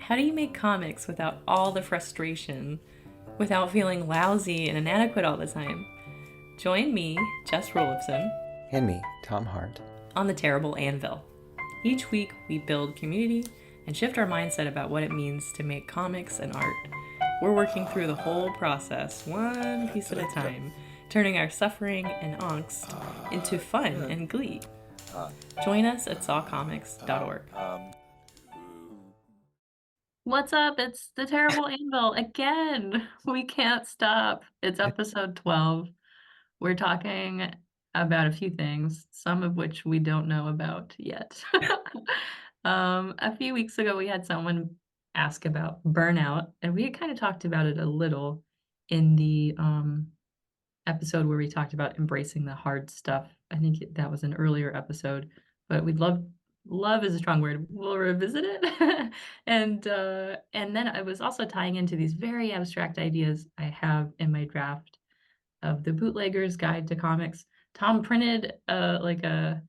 How do you make comics without all the frustration, without feeling lousy and inadequate all the time? Join me, Jess Rulifson, And me, Tom Hart. on the Terrible Anvil. Each week, we build community and shift our mindset about what it means to make comics and art. We're working through the whole process, one piece at a time, turning our suffering and angst into fun and glee. Join us at sawcomics.org. What's up? It's the Terrible Anvil again. We can't stop. It's episode 12. We're talking about a few things, some of which we don't know about yet. A few weeks ago, we had someone ask about burnout, and we had kind of talked about it a little in the episode where we talked about embracing the hard stuff. I think that was an earlier episode, but we'd love is a strong word. We'll revisit it. And then I was also tying into these very abstract ideas I have in my draft of the Bootlegger's Guide to Comics. Tom printed like a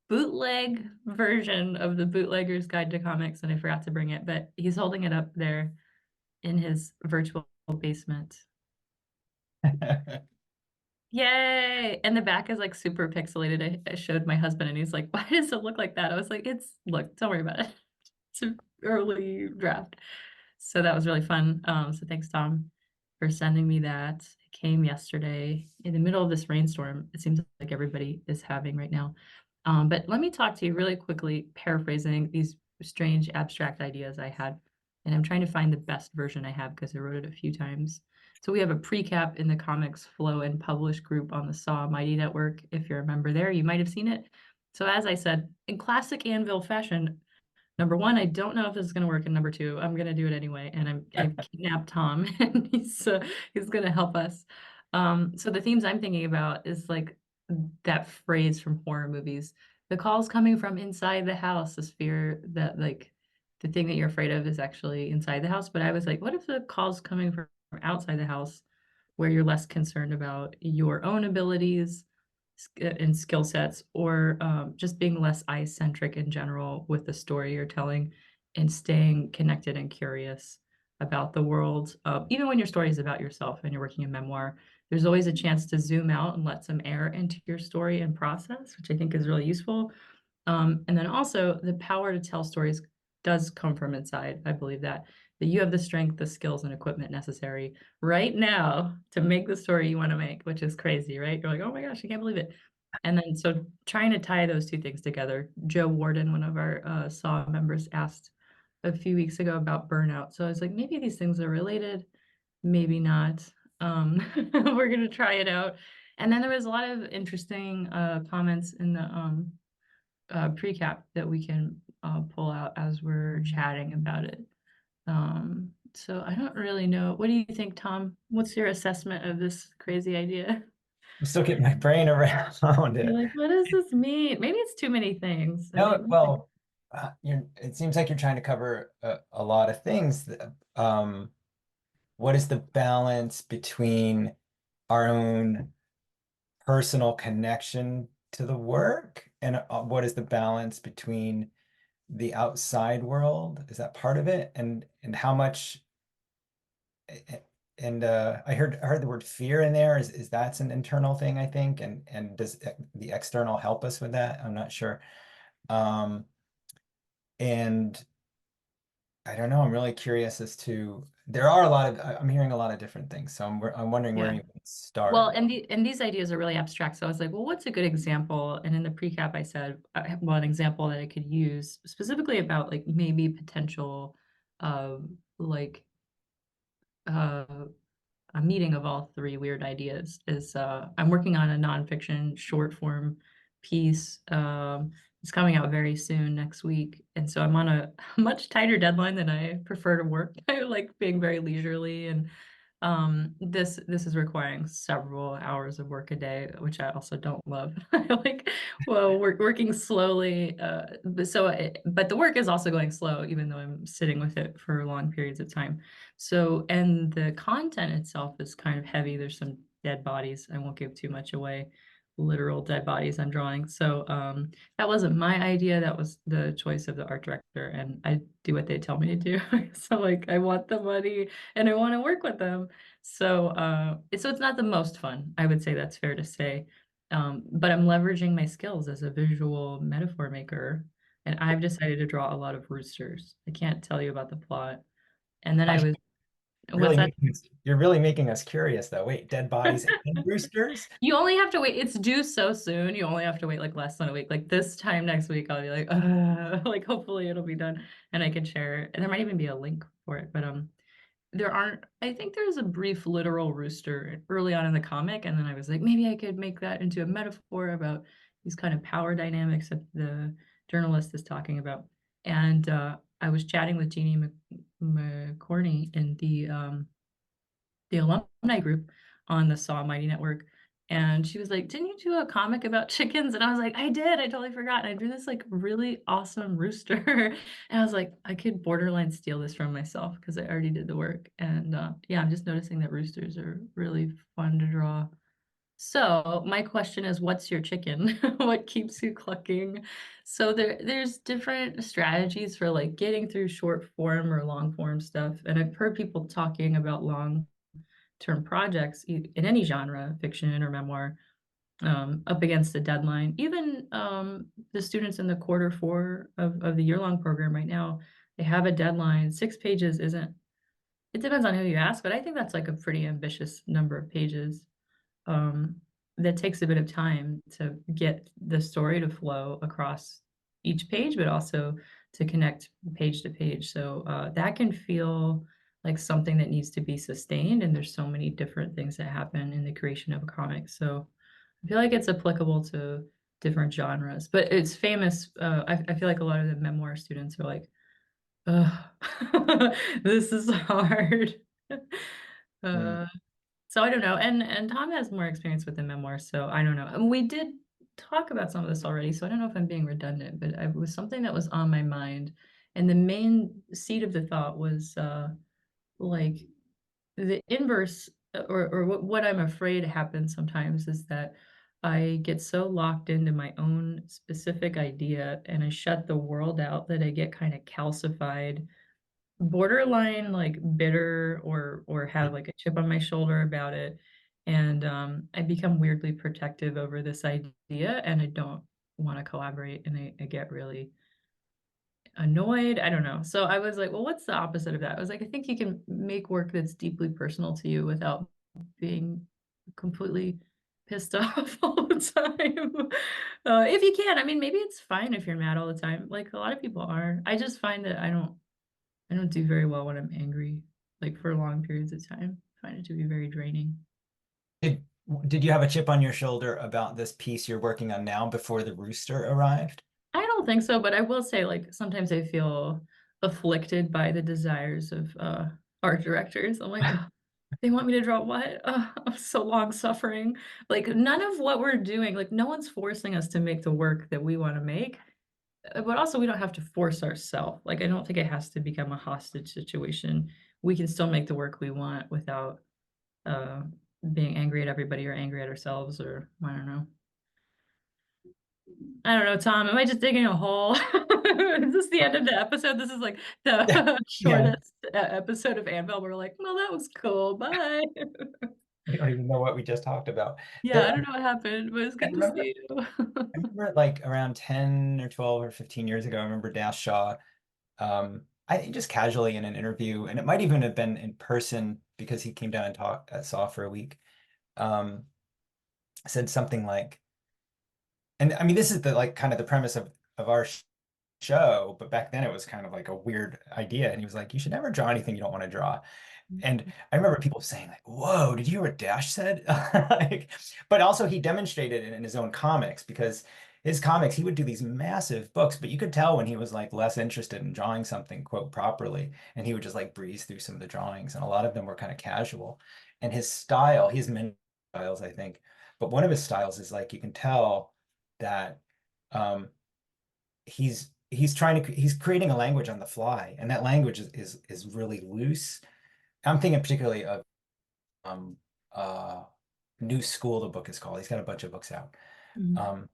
bootleg version of the Bootlegger's Guide to Comics, and I forgot to bring it, but he's holding it up there in his virtual basement. Yay! And the back is like super pixelated. I showed my husband and he's like, why does it look like that? I was like, look, don't worry about it. It's an early draft. So that was really fun. So thanks, Tom, for sending me that. It came yesterday in the middle of this rainstorm. It seems like everybody is having right now. But let me talk to you really quickly, paraphrasing these strange abstract ideas I had. And I'm trying to find the best version I have because I wrote it a few times. So we have a pre-cap in the Comics Flow and Publish group on the Saw Mighty Network. If you're a member there, you might have seen it. So as I said, in classic Anvil fashion, number one, I don't know if this is going to work, and number two, I'm going to do it anyway. And I've kidnapped Tom, and he's going to help us. So the themes I'm thinking about is like that phrase from horror movies: the call's coming from inside the house. This fear that like the thing that you're afraid of is actually inside the house. But I was like, what if the call's coming from outside the house, where you're less concerned about your own abilities and skill sets, or just being less eye-centric in general with the story you're telling and staying connected and curious about the world. Even when your story is about yourself and you're working a memoir, there's always a chance to zoom out and let some air into your story and process, which I think is really useful. And then also the power to tell stories does come from inside. I believe that you have the strength, the skills, and equipment necessary right now to make the story you want to make, which is crazy, right? You're like, oh my gosh, I can't believe it. And then so trying to tie those two things together. Joe Warden, one of our SAW members, asked a few weeks ago about burnout. So I was like, maybe these things are related, maybe not. We're gonna try it out. And then there was a lot of interesting comments in the pre-cap that we can pull out as we're chatting about it. So I don't really know. What do you think, Tom? What's your assessment of this crazy idea? I'm still getting my brain around You're it. like, what does this mean? Maybe it's too many things. I No, mean, well, it seems like you're trying to cover a lot of things. What is the balance between our own personal connection to the work, and what is the balance between the outside world? Is that part of it? And how much? And I heard the word fear in there. Is that's an internal thing, I think, and does the external help us with that? I'm not sure. Um, and I don't know. I'm really curious as to there are a lot of I'm hearing a lot of different things, so I'm wondering where yeah. you would Well, start. and these ideas are really abstract. So I was like, well, what's a good example? And in the pre-cap, I said, well, an example that I could use specifically about like maybe potential like uh a meeting of all three weird ideas is I'm working on a nonfiction short form piece. It's coming out very soon next week. And so I'm on a much tighter deadline than I prefer to work. I like being very leisurely, and this is requiring several hours of work a day, which I also don't love. I like, well, working slowly. But the work is also going slow, even though I'm sitting with it for long periods of time. So, and the content itself is kind of heavy. There's some dead bodies. I won't give too much away. literal dead bodies I'm drawing. So that wasn't my idea. That was the choice of the art director, and I do what they tell me to do. So like I want the money and I want to work with them. So so it's not the most fun. I would say that's fair to say. But I'm leveraging my skills as a visual metaphor maker, and I've decided to draw a lot of roosters. I can't tell you about the plot. And then I Gosh, was, what's that? you're really making us curious though. Wait, dead bodies and roosters? You only have to wait. It's due so soon. You only have to wait like less than a week. Like this time next week, I'll be like, like hopefully it'll be done and I can share it. And there might even be a link for it. But there aren't, I think there's a brief literal rooster early on in the comic, and then I was like, maybe I could make that into a metaphor about these kind of power dynamics that the journalist is talking about. And I was chatting with Jeannie McCorney in the alumni group on the Saw Mighty Network. And she was like, didn't you do a comic about chickens? And I was like, I did. I totally forgot. And I drew this like really awesome rooster. And I was like, I could borderline steal this from myself because I already did the work. And yeah, I'm just noticing that roosters are really fun to draw. So my question is, what's your chicken? What keeps you clucking? So there's different strategies for like getting through short form or long form stuff. And I've heard people talking about long term projects in any genre, fiction or memoir, up against a deadline. Even the students in the quarter 4 of the year-long program right now, they have a deadline. 6 pages isn't, it depends on who you ask, but I think that's like a pretty ambitious number of pages. Um, that takes a bit of time to get the story to flow across each page, but also to connect page to page. So that can feel like something that needs to be sustained. And there's so many different things that happen in the creation of a comic. So I feel like it's applicable to different genres, but it's famous. I feel like a lot of the memoir students are like, oh, this is hard. Hmm. Uh, so I don't know. And Tom has more experience with the memoir, so I don't know. And we did talk about some of this already, so I don't know if I'm being redundant, but it was something that was on my mind. And the main seed of the thought was like the inverse, or what I'm afraid happens sometimes is that I get so locked into my own specific idea and I shut the world out that I get kind of calcified, borderline like bitter or have like a chip on my shoulder about it. And I become weirdly protective over this idea and I don't want to collaborate and I get really annoyed. I don't know. So I was like, well, what's the opposite of that? I was like, I think you can make work that's deeply personal to you without being completely pissed off all the time. If you can, I mean, maybe it's fine if you're mad all the time. Like a lot of people are. I just find that I don't do very well when I'm angry, like for long periods of time. I find it to be very draining. Did, did you have a chip on your shoulder about this piece you're working on now before the rooster arrived? I don't think so, but I will say, like, sometimes I feel afflicted by the desires of art directors. I'm like, oh, they want me to draw what? Oh, I'm so long suffering. Like, none of what we're doing, like, no one's forcing us to make the work that we want to make. But also, we don't have to force ourselves. Like, I don't think it has to become a hostage situation. We can still make the work we want without uh, being angry at everybody or angry at ourselves, or I don't know. I don't know, Tom. Am I just digging a hole? Is this the end of the episode? This is like the Yeah, shortest episode of Anvil. We're like, well, that was cool. Bye. we don't even know what we just talked about. Yeah, The, I don't know what happened, but it's I good to remember, see you. I remember like around 10 or 12 or 15 years ago, I remember Dash Shaw, I think just casually in an interview, and it might even have been in person because he came down and talked at Saw for a week, um, said something like, and I mean, this is the like kind of the premise of our show, but back then it was kind of like a weird idea. And he was like, you should never draw anything you don't want to draw. And I remember people saying like, whoa, did you hear what Dash said? Like, but also he demonstrated it in his own comics because his comics, he would do these massive books, but you could tell when he was like less interested in drawing something, quote, properly. And he would just like breeze through some of the drawings. And a lot of them were kind of casual. And his style, he has many styles, I think, but one of his styles is like you can tell that um he's creating a language on the fly, and that language is really loose. I'm thinking particularly of um uh New School, the book is called. He's got a bunch of books out. Mm. Um,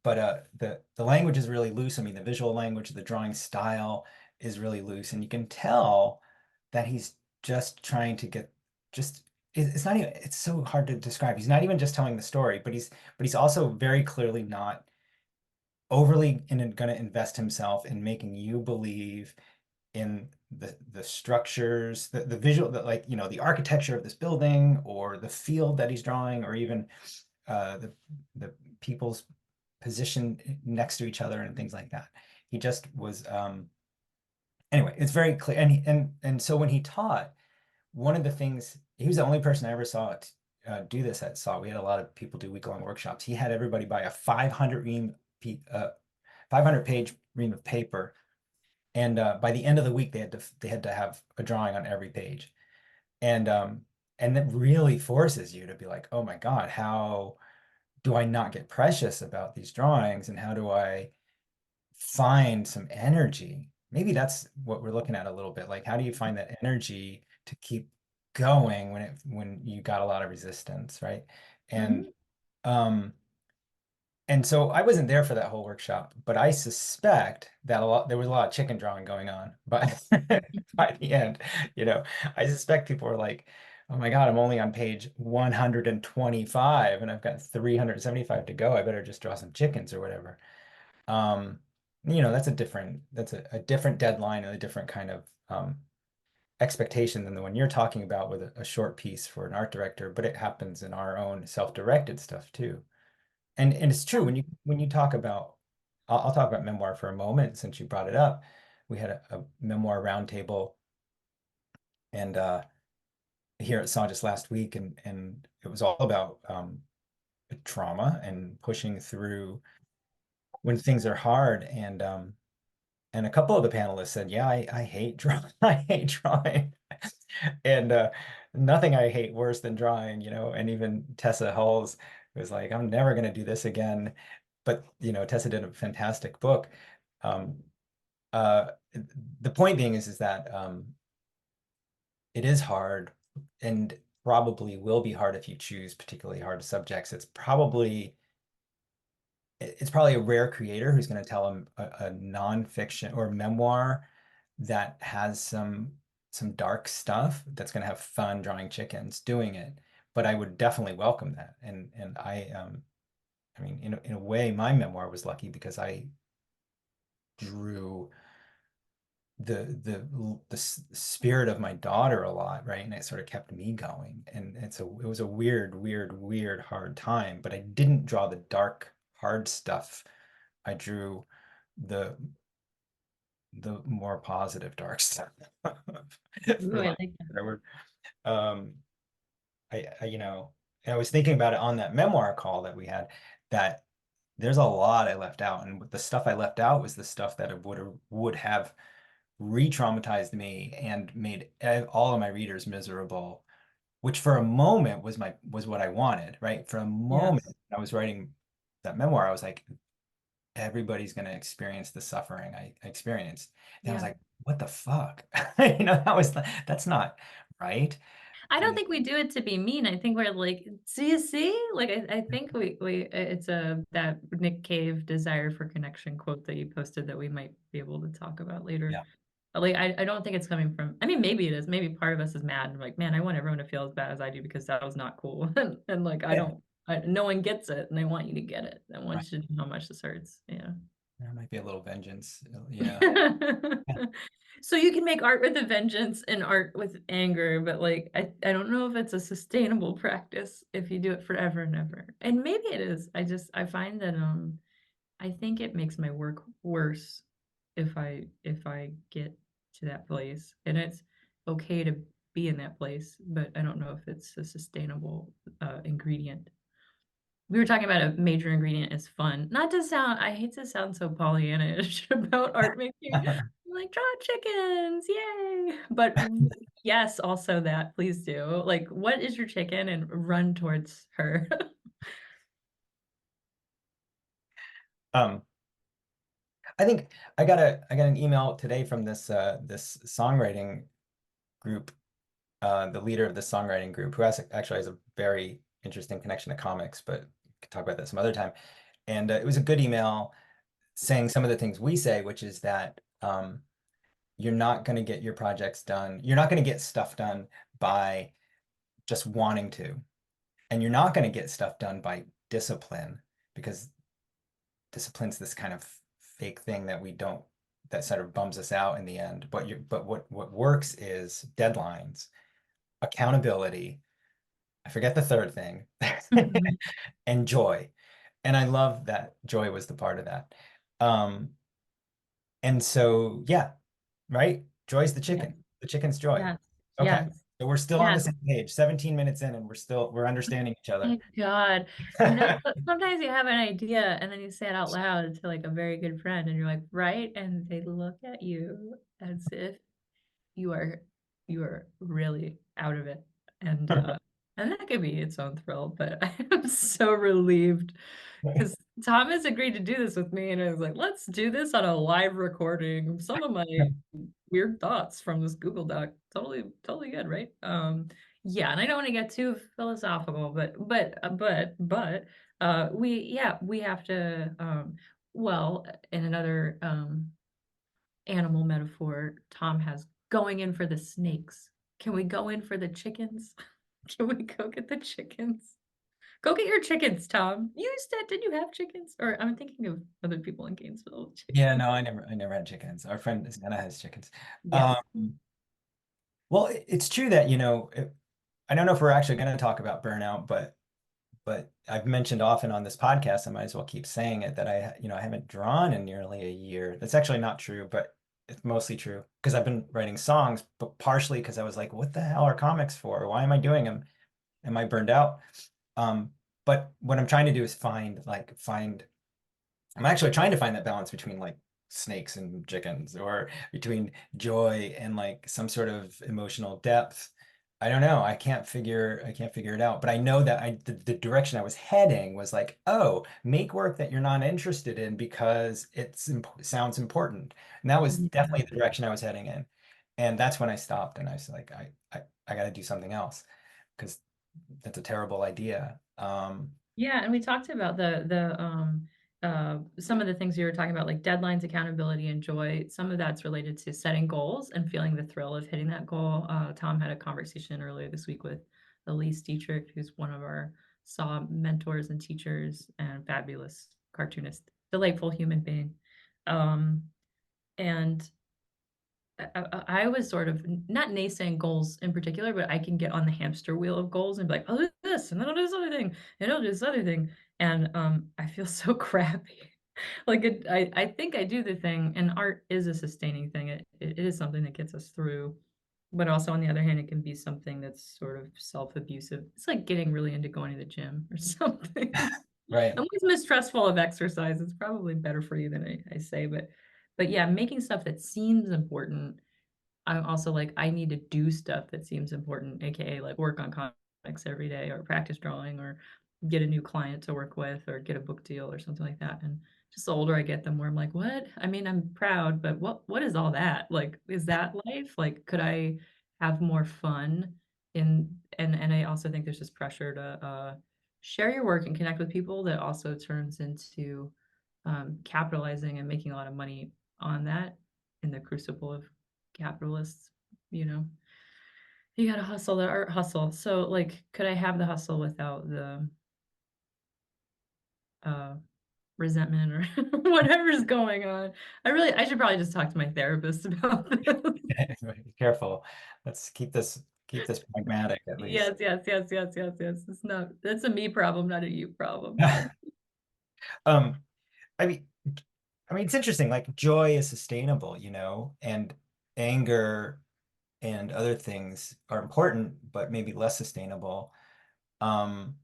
but the language is really loose. I mean, the visual language, the drawing style is really loose, and you can tell that he's just trying to get just it's not even it's so hard to describe. He's not even just telling the story, but he's also very clearly not overly going to invest himself in making you believe in the structures, the visual, that like, the architecture of this building or the field that he's drawing, or even the people's position next to each other and things like that. He just was anyway, it's very clear. And so when he taught, one of the things, he was the only person I ever saw do this at SAW. We had a lot of people do week-long workshops. He had everybody buy a 500 page ream of paper, and by the end of the week they had to have a drawing on every page. And that really forces you to be like, oh my God, how do I not get precious about these drawings, and how do I find some energy? Maybe that's what we're looking at a little bit. Like, how do you find that energy to keep going when you got a lot of resistance, right? And Mhm. um and so I wasn't there for that whole workshop, but I suspect that there was a lot of chicken drawing going on. But by the end, you know, I suspect people were like, "Oh my God, I'm only on page 125 and I've got 375 to go. I better just draw some chickens or whatever." Um, that's a different deadline and a different kind of expectation than the one you're talking about with a short piece for an art director, but it happens in our own self-directed stuff too. And it's true when you talk about, I'll talk about memoir for a moment since you brought it up. We had a memoir roundtable and here at SAW just last week, and it was all about trauma and pushing through when things are hard. And a couple of the panelists said, "Yeah, I hate drawing. I hate drawing." And nothing I hate worse than drawing, And even Tessa Hulls was like, "I'm never going to do this again." But, Tessa did a fantastic book. Um, uh, the point being is that it is hard, and probably will be hard if you choose particularly hard subjects. It's probably a rare creator who's going to tell a nonfiction or memoir that has some dark stuff that's going to have fun drawing chickens doing it. But I would definitely welcome that. And I mean, in a way, my memoir was lucky because I drew the spirit of my daughter a lot, right? And it sort of kept me going. And it was a weird, weird, weird, hard time. But I didn't draw the dark, hard stuff. I drew the the more positive dark stuff, Ooh, for I lack like of a better word. Um, and I was thinking about it on that memoir call that we had, that there's a lot I left out, and the stuff I left out was the stuff that would have re-traumatized me and made all of my readers miserable, which for a moment was what I wanted, right? For a moment, Yes. I was writing that memoir, I was like, everybody's going to experience the suffering I experienced. And I was Yeah. like, what the fuck? That's not right. I don't And think we do it to be mean. I think we're like, do you see? Like, I think it's that Nick Cave desire for connection quote that you posted that we might be able to talk about later. yeah, But like, I don't think it's coming from, I mean, maybe it is. Maybe part of us is mad and like, man, I want everyone to feel as bad as I do because that was not cool. And like, yeah, no one gets it and I want you to get it. I right. want you to know how much this hurts. Yeah. There might be a little vengeance. Yeah. Yeah. So you can make art with a vengeance and art with anger, but like I don't know if it's a sustainable practice if you do it forever and ever. And maybe it is. I find that I think it makes my work worse if I get to that place. And it's okay to be in that place, but I don't know if it's a sustainable ingredient. We were talking about a major ingredient is fun. Not to sound, I hate to sound so Pollyanna-ish about art making. I'm like, draw chickens, yay. But yes, also that, please do. Like, what is your chicken and run towards her. Um, I think I got an email today from this songwriting group, the leader of the songwriting group, who actually has a very interesting connection to comics, but we could talk about that some other time. And it was a good email saying some of the things we say, which is that you're not going to get your projects done. You're not going to get stuff done by just wanting to. And you're not going to get stuff done by discipline because discipline's this kind of fake thing that we don't, that sort of bums us out in the end. But what works is deadlines, accountability. I forget the third thing, Mhm. and joy. And I love that joy was the part of that. Um, and so, yeah, right? Joy's the Yes, chicken. The chicken's joy. yes, Okay. yes, So we're still on the yes. same page, 17 minutes in, and we're understanding each other. Thank God. Sometimes you have an idea and then you say it out loud to like a very good friend and you're like, right? And they look at you as if you are you are really out of it. And that could be its own thrill, but I am so relieved because Thomas agreed to do this with me and I was like, let's do this on a live recording of some of my weird thoughts from this Google Doc. Totally, totally good, right? Yeah, and I don't want to get too philosophical, but we have to well, in another animal metaphor Tom has, going in for the snakes. Can we go in for the chickens? Can we go get the chickens? Go get your chickens, Tom. You said, did you have chickens? Or I'm thinking of other people in Gainesville with Yeah, chickens. no, I never had chickens. Our friend Anna has chickens. Yes. Um, well, it's true that, I don't know if we're actually going to talk about burnout, but I've mentioned often on this podcast, I might as well keep saying it that I haven't drawn in nearly a year. That's actually not true, but it's mostly true because I've been writing songs, but partially because I was like, what the hell are comics for? Why am I doing them? Am I burned out? Um, but what I'm trying to do is find I'm actually trying to find that balance between like snakes and chickens or between joy and like some sort of emotional depth. I don't know. I can't figure it out. But I know that the direction I was heading was like, oh, make work that you're not interested in because sounds important. And that was Yeah. definitely the direction I was heading in. And that's when I stopped and I was like, I got to do something else because that's a terrible idea. Yeah, and we talked about the some of the things you were talking about, like deadlines, accountability, and joy. Some of that's related to setting goals and feeling the thrill of hitting that goal. Tom had a conversation earlier this week with Elise Dietrich, who's one of our SAW mentors and teachers and fabulous cartoonist, delightful human being. Um, and I was sort of not naysaying goals in particular, but I can get on the hamster wheel of goals and be like, "I'll do this, and then I'll do this other thing, and I'll do this other thing," and, I feel so crappy. Like, I think I do the thing, and art is a sustaining thing. It is something that gets us through, but also, on the other hand, it can be something that's sort of self-abusive. It's like getting really into going to the gym or something. right. I'm always mistrustful of exercise. It's probably better for you than I say, but yeah, making stuff that seems important. I'm also like, I need to do stuff that seems important, AKA like work on comics every day or practice drawing or get a new client to work with or get a book deal or something like that. And just the older I get, the more I'm like, what? I mean, I'm proud, but what is all that? Like, is that life? Like, could I have more fun in and I also think there's this pressure to share your work and connect with people that also turns into capitalizing and making a lot of money on that in the crucible of capitalists, you know. You gotta hustle the art hustle. So, like, could I have the hustle without the, uh, resentment or whatever's going on? I should probably just talk to my therapist about this. Be careful. Let's keep this pragmatic at least. Yes, yes, yes, yes, yes, yes. It's not that's a me problem, not a you problem. Thank Um, I mean, it's interesting. Like joy is sustainable, and anger and other things are important, but maybe less sustainable. Um,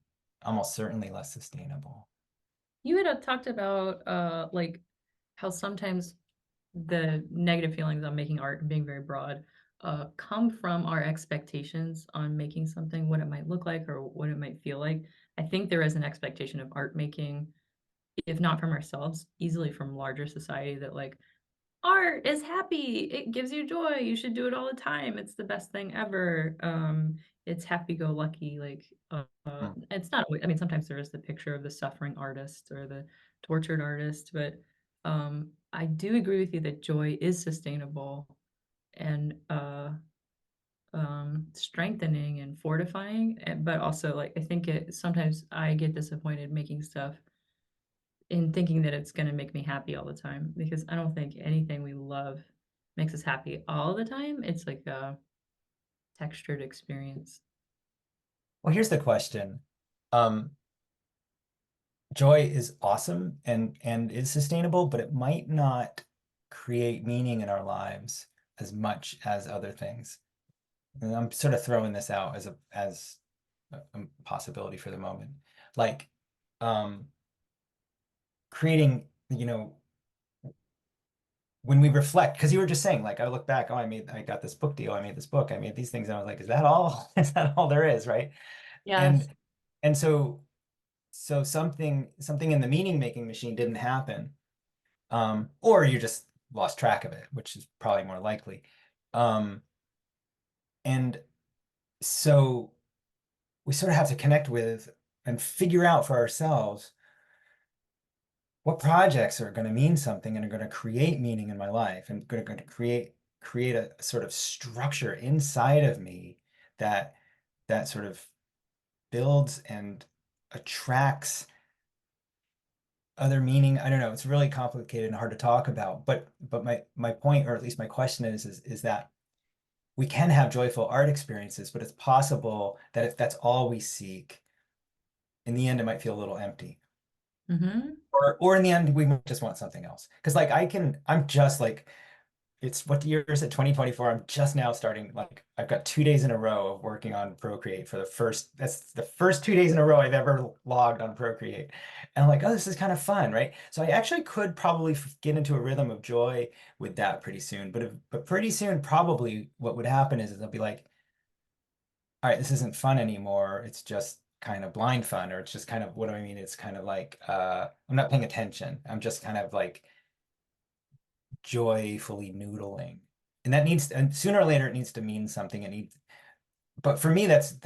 Almost certainly less sustainable. you had talked about like how sometimes the negative feelings on making art and being very broad come from our expectations on making something, what it might look like or what it might feel like. I think there is an expectation of art making, if not from ourselves, easily from larger society that like art is happy. It gives you joy. You should do it all the time. It's the best thing ever. It's happy-go-lucky. Like, Mm. it's not always, I mean, sometimes there is the picture of the suffering artist or the tortured artist, but I do agree with you that joy is sustainable and strengthening and fortifying. But also, like, I think it sometimes I get disappointed making stuff in thinking that it's gonna make me happy all the time because I don't think anything we love makes us happy all the time. It's like a textured experience. Well, here's the question. Um, Joy is awesome and is sustainable, but it might not create meaning in our lives as much as other things. And I'm sort of throwing this out as a possibility for the moment. Like um creating, when we reflect, because you were just saying, like, I look back, oh, I got this book deal, I made this book, I made these things, and I was like, is that all? Is that all there is, right? Yes. And and so something in the meaning making machine didn't happen. Or you just lost track of it, which is probably more likely. Um, and so we sort of have to connect with and figure out for ourselves what projects are going to mean something and are going to create meaning in my life and going to create a sort of structure inside of me that that sort of builds and attracts other meaning. I don't know. It's really complicated and hard to talk about. But my point, or at least my question is that we can have joyful art experiences, but it's possible that if that's all we seek, in the end, it might feel a little empty. Hmm. Or in the end, we might just want something else. Because like I'm just like, it's what year is it? 2024. I'm just now starting, like, I've got 2 days in a row of working on Procreate for that's the first 2 days in a row I've ever logged on Procreate. And I'm like, oh, this is kind of fun, right? So I actually could probably get into a rhythm of joy with that pretty soon. But pretty soon, probably what would happen is I'll be like, all right, this isn't fun anymore. It's just kind of blind fun, or it's just kind of, what do I mean? It's kind of like, I'm not paying attention. I'm just kind of like joyfully noodling. And sooner or later it needs to mean something. But for me, that's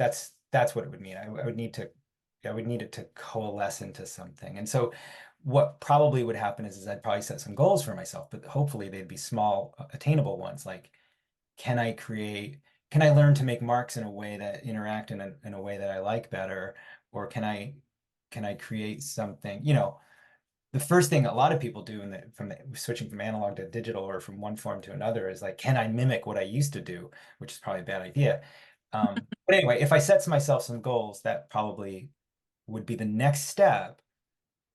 what it would mean. I would need it to coalesce into something. And so what probably would happen is I'd probably set some goals for myself, but hopefully they'd be small, attainable ones. Like, can I create, can I learn to make marks in a way that interact in a way that I like better? Or can I create something, the first thing a lot of people do from the switching from analog to digital or from one form to another is like, can I mimic what I used to do? Which is probably a bad idea. But anyway, if I set myself some goals, that probably would be the next step,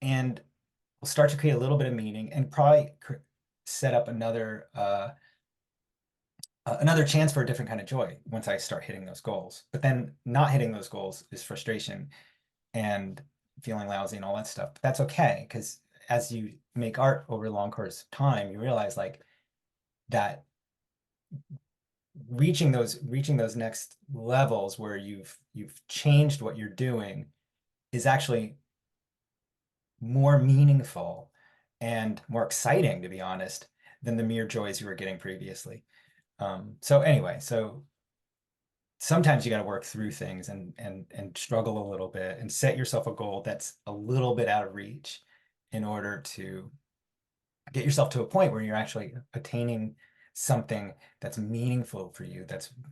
and we'll start to create a little bit of meaning and probably set up another chance for a different kind of joy once I start hitting those goals. But then not hitting those goals is frustration and feeling lousy and all that stuff. But that's okay, because as you make art over a long course of time, you realize like that reaching those next levels where you've changed what you're doing is actually more meaningful and more exciting, to be honest, than the mere joys you were getting previously. So anyway, so sometimes you got to work through things and struggle a little bit and set yourself a goal that's a little bit out of reach in order to get yourself to a point where you're actually attaining something that's meaningful for you,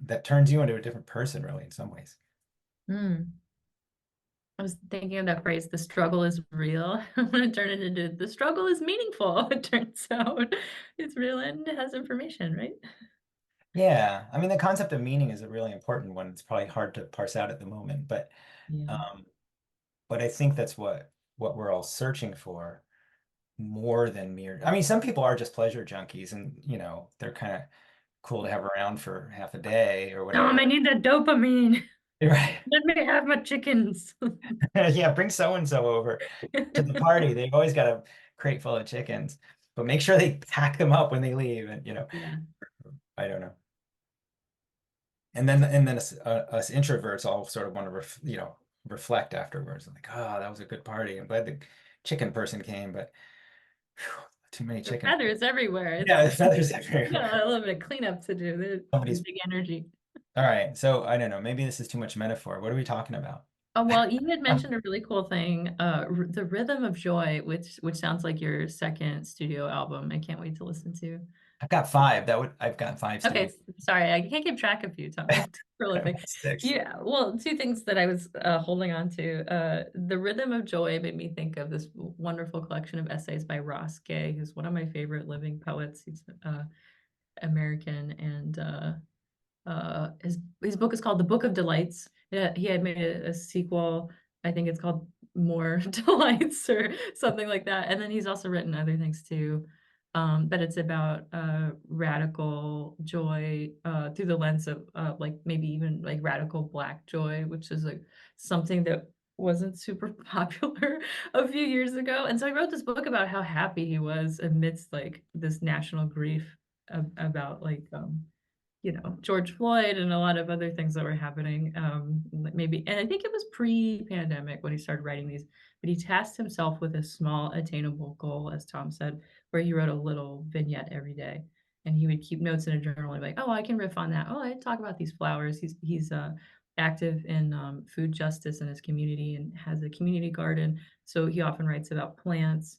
that turns you into a different person, really, in some ways. Mm. I was thinking of that phrase, the struggle is real. I'm gonna turn it into the struggle is meaningful. It turns out it's real and it has information, right? Yeah, I mean, the concept of meaning is a really important one. It's probably hard to parse out at the moment, Yeah. um, but I think that's what we're all searching for, more than mere. I mean, some people are just pleasure junkies, and they're kind of cool to have around for half a day or Tom, I whatever. need that dopamine. Right. Let me have my chickens. Yeah, bring so and so over to the party. They've always got a crate full of chickens, but make sure they pack them up when they leave. And Yeah. I don't know. And then us introverts all sort of want to reflect afterwards. Like, oh, that was a good party. I'm glad the chicken person came, but whew, too many There are chickens. feathers everywhere. Yeah, It's there's feathers got everywhere. a little bit of cleanup to do. There's Somebody's big energy. all right. So I don't know. Maybe this is too much metaphor. What are we talking about? Oh, well, you had Um, mentioned a really cool thing, the Rhythm of Joy, which sounds like your second studio album. I can't wait to listen to. I've got five. I've got five Okay, studios. sorry, I can't keep track of you, Tom. It's prolific. Six. Yeah, well, two things that I was holding on to. The Rhythm of Joy made me think of this wonderful collection of essays by Ross Gay, who's one of my favorite living poets. He's American, and his book is called The Book of Delights. Yeah, he had made a sequel. I think it's called More Delights or something like that. And then he's also written other things too. But it's about radical joy through the lens of like maybe even like radical Black joy, which is like something that wasn't super popular a few years ago. And so I wrote this book about how happy he was amidst like this national grief about like George Floyd and a lot of other things that were happening. Maybe, and I think it was pre-pandemic when he started writing these, but he tasked himself with a small, attainable goal, as Tom said, where he wrote a little vignette every day. And he would keep notes in a journal and be like, oh, I can riff on that. Oh, I talk about these flowers. He's active in food justice in his community and has a community garden. So he often writes about plants.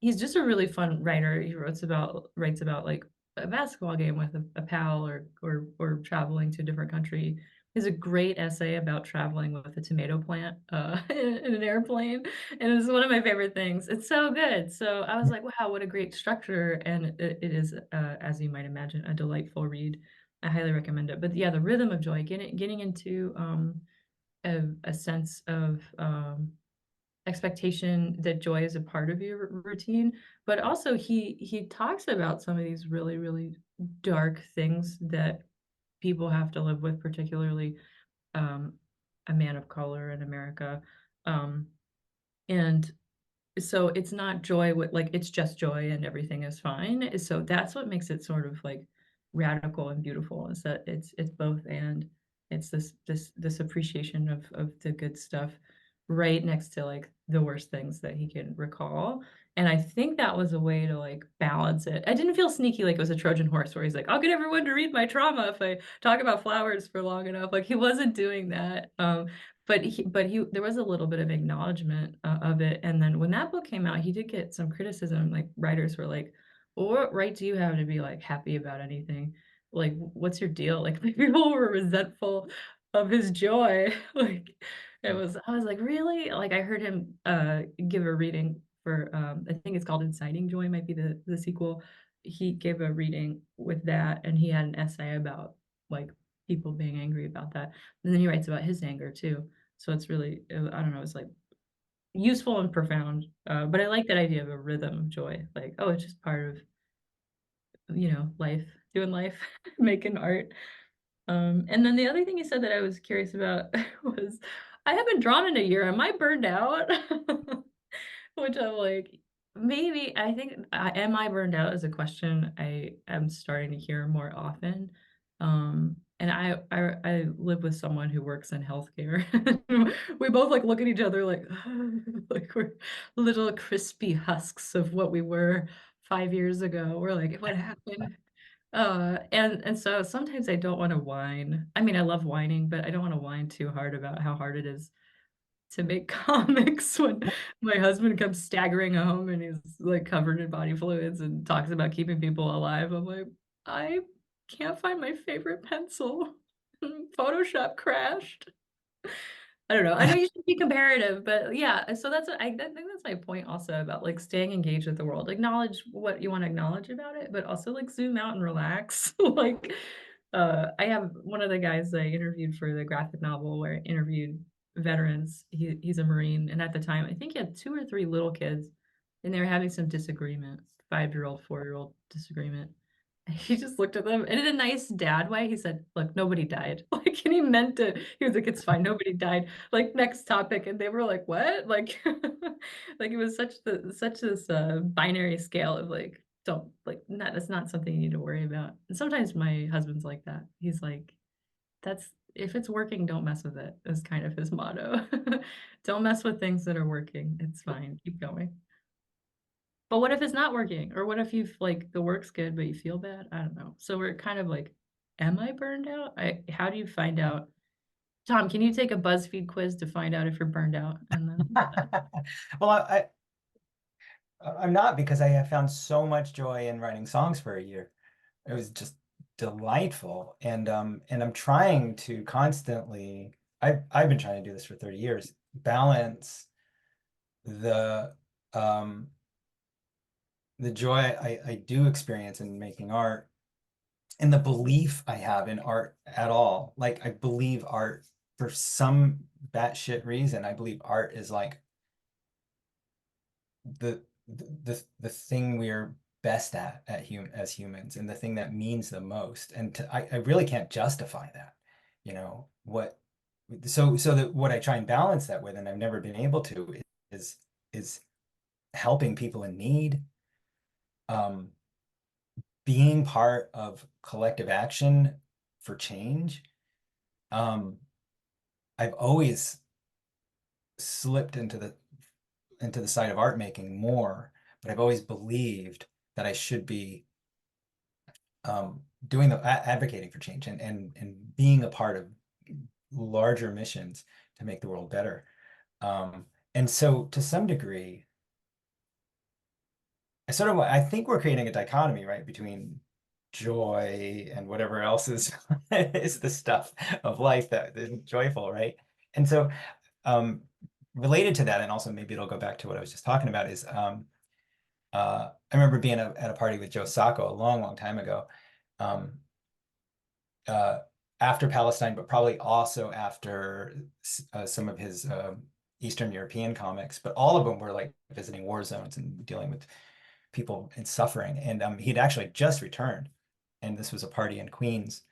He's just a really fun writer. He writes about like a basketball game with a pal or traveling to a different country. He has a great essay about traveling with a tomato plant in an airplane, and it's one of my favorite things. It's so good. So I was like, wow, what a great structure, and it is, as you might imagine, a delightful read. I highly recommend it. But yeah, the Rhythm of Joy, getting into a sense of expectation that joy is a part of your routine, but also he talks about some of these really, really dark things that people have to live with, particularly um, a man of color in America. Um, and so it's not joy with like it's just joy and everything is fine. So that's what makes it sort of like radical and beautiful is that it's both and it's this appreciation of the good stuff right next to like the worst things that he can recall. And I think that was a way to like balance it. I didn't feel sneaky like it was a Trojan horse where he's like, I'll get everyone to read my trauma if I talk about flowers for long enough. Like he wasn't doing that. But there was a little bit of acknowledgement of it. And then when that book came out, he did get some criticism. Like writers were like, "Well, what right do you have to be like happy about anything? Like, what's your deal?" Like people were resentful of his joy. Like I was like, really? Like I heard him give a reading for I think it's called Inciting Joy, might be the sequel. He gave a reading with that, and he had an essay about like people being angry about that. And then he writes about his anger too. So it's really, I don't know, it's like useful and profound. But I like that idea of a rhythm of joy. Like, oh, it's just part of, life, doing life, making art. And then the other thing you said that I was curious about was I haven't drawn in a year. Am I burned out? Which I'm like, maybe I think am I burned out is a question I am starting to hear more often. And I live with someone who works in healthcare. We both like look at each other like like we're little crispy husks of what we were 5 years ago. We're like, what happened? And so sometimes I don't want to whine. I mean, I love whining, but I don't want to whine too hard about how hard it is to make comics when my husband comes staggering home and he's like covered in body fluids and talks about keeping people alive. I'm like, I can't find my favorite pencil. Photoshop crashed. I don't know. I know you should be comparative, but yeah. So I think that's my point also about like staying engaged with the world. Acknowledge what you want to acknowledge about it, but also like zoom out and relax. Like, I have one of the guys I interviewed for the graphic novel where I interviewed veterans. He's a Marine, and at the time, I think he had two or three little kids, and they were having some disagreement, 5-year-old, 4-year-old disagreement. He just looked at them and in a nice dad way, he said, look, nobody died. Like, and he meant it. He was like, it's fine, nobody died. Like, next topic. And they were like, what? Like, like it was such this binary scale of like, don't like not that's not something you need to worry about. And sometimes my husband's like that. He's like, that's if it's working, don't mess with it, is kind of his motto. Don't mess with things that are working. It's fine. Keep going. But what if it's not working? Or what if you've like the work's good, but you feel bad? I don't know. So we're kind of like, am I burned out? How do you find out? Tom, can you take a BuzzFeed quiz to find out if you're burned out? And then, Well, I'm not, because I have found so much joy in writing songs for a year. It was just delightful. And I'm trying to constantly, I've been trying to do this for 30 years, balance the um the joy I do experience in making art and the belief I have in art at all. Like I believe art, for some batshit reason, I believe art is like the thing we're best at as humans, and the thing that means the most. And I really can't justify that, you know, so that what I try and balance that with, and I've never been able to, is is helping people in need, um, being part of collective action for change. Um, I've always slipped into the side of art making more, but I've always believed that I should be doing advocating for change, and being a part of larger missions to make the world better. And so to some degree, I think we're creating a dichotomy, right, between joy and whatever else is is the stuff of life that isn't joyful, right? And so um, related to that, and also maybe it'll go back to what I was just talking about, is I remember being at a party with Joe Sacco a long, long time ago, um, uh, after Palestine, but probably also after some of his Eastern European comics. But all of them were like visiting war zones and dealing with people in suffering. And he'd actually just returned, and this was a party in Queens,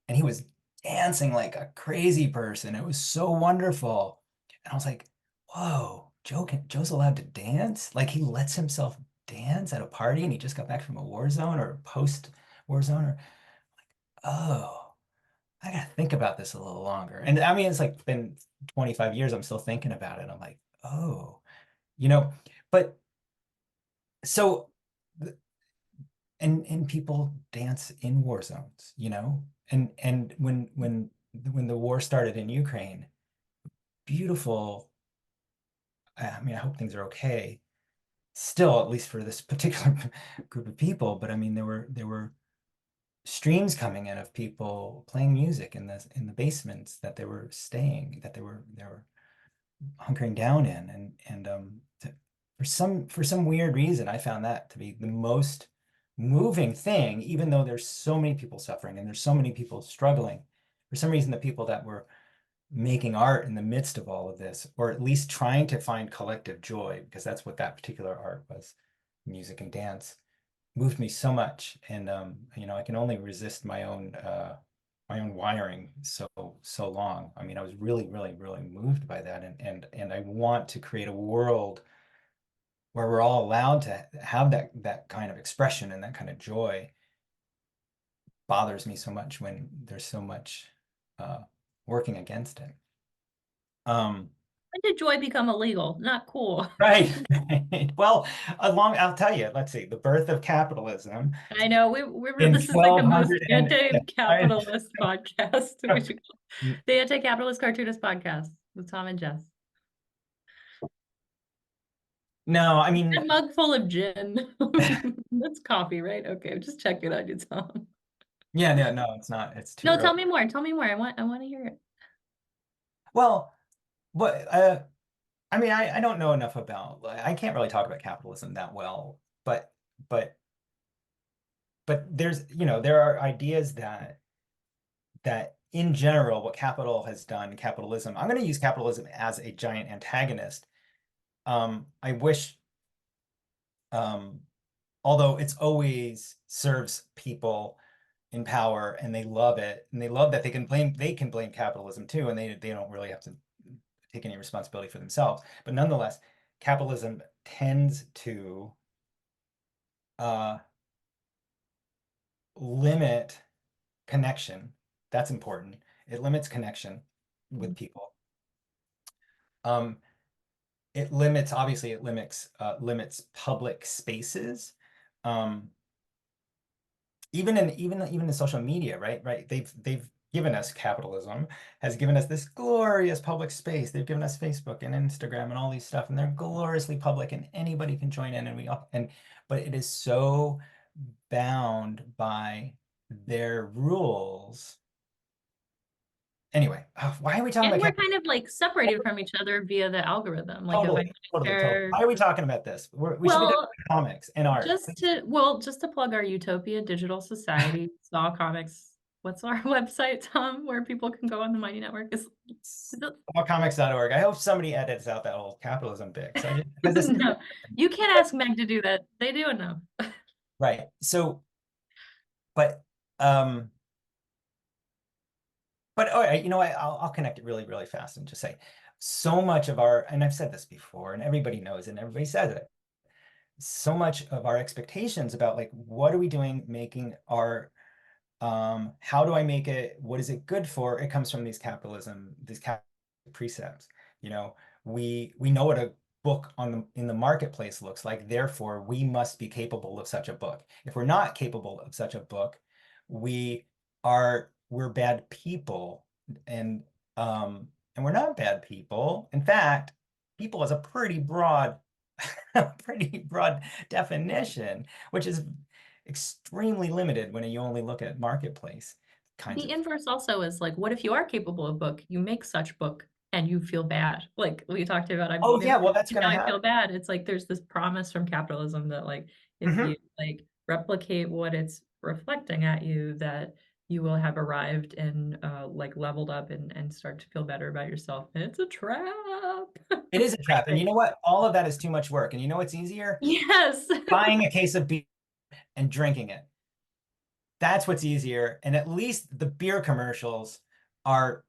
and he was dancing like a crazy person. It was so wonderful. And I was like, whoa, Joe's allowed to dance? Like he lets himself dance at a party, and he just got back from a war zone or post war zone, or oh, I gotta think about this a little longer. And I mean, it's like been 25 years. I'm still thinking about it. I'm like, oh, you know, but so and people dance in war zones, you know? And when the war started in Ukraine, beautiful, I mean, I hope things are okay. Still, at least for this particular group of people, but I mean, there were streams coming in of people playing music in the basements that they were staying, that they were hunkering down in, for some weird reason, I found that to be the most moving thing, even though there's so many people suffering and there's so many people struggling. For some reason, the people that were making art in the midst of all of this, or at least trying to find collective joy, because that's what that particular art was, music and dance, moved me so much. And you know, I can only resist my own wiring so long. I mean, I was really, really, really moved by that. And I want to create a world where we're all allowed to have that kind of expression and that kind of joy. Bothers me so much when there's so much uh working against it. Um, when did joy become illegal? Not cool. right. Well, I'll tell you, let's see, the birth of capitalism I know in this is like the most 1200 and I, anti-capitalist podcast. We should call it the anti-capitalist cartoonist podcast with Tom and Jess. no, I mean, A mug full of gin. That's coffee, right? Okay, just checking on you, Tom. yeah, no, no, it's not. It's too No, early. tell me more. Tell me more. I want to hear it. Well, but I mean, I don't know enough about. I can't really talk about capitalism that well, but there's, you know, there are ideas that in general, what capital has done, capitalism. I'm going to use capitalism as a giant antagonist. I wish, um, although it's always serves people in power and they love it and they love that they can blame capitalism too, and they don't really have to take any responsibility for themselves. But nonetheless, capitalism tends to uh, limit connection. That's important. It limits connection with people. Um, it limits, obviously it limits public spaces. Um, even in social media, right? They've given us capitalism, has given us this glorious public space. They've given us Facebook and Instagram and all these stuff, and they're gloriously public, and anybody can join in, and we all and but it is so bound by their rules. Anyway, why are we talking And about we're capitalism? kind of like separated from each other via the algorithm. Like if I Totally, totally, totally. share, Why are we talking about this? We should be talking well, about comics and art. just to plug our Utopia Digital Society, Saw Comics. What's our website, Tom, where people can go on the Mighty Network? Is it Allcomics.org. I hope somebody edits out that whole capitalism bit, because this is no, you can't ask Meg to do that. They do enough. right. So, but um, but all right, I'll connect it really, really fast and just say so much of our, and I've said this before, and everybody knows it, and everybody says it. So much of our expectations about like what are we doing making our how do I make it? What is it good for? It comes from these cap precepts. You know, we know what a book in the marketplace looks like. Therefore, we must be capable of such a book. If we're not capable of such a book, we we're bad people, and we're not bad people. In fact, people is a pretty broad definition, which is extremely limited when you only look at marketplace kinds The of. inverse also is like, what if you are capable of book? You make such book and you feel bad. Like we talked about, I Oh made yeah, a well book that's and going to now I happen. feel bad. It's like there's this promise from capitalism that like if you like replicate what it's reflecting at you, that you will have arrived and like leveled up and start to feel better about yourself. And it's a trap. It is a I trap, and you think. know what? All of that is too much work. And you know what's easier? Yes. Buying a case of beer and drinking it. That's what's easier. And at least the beer commercials are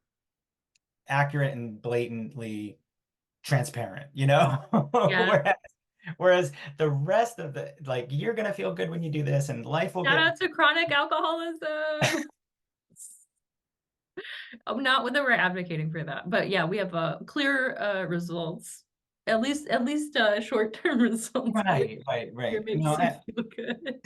accurate and blatantly transparent, you know? Yeah. Whereas the rest of the, like, you're gonna feel good when you do this, and life will Shout get. out to chronic alcoholism. Oh, not that we're advocating for that, but yeah, we have clear results. At least short-term results. Beer Right. makes No, you feel good.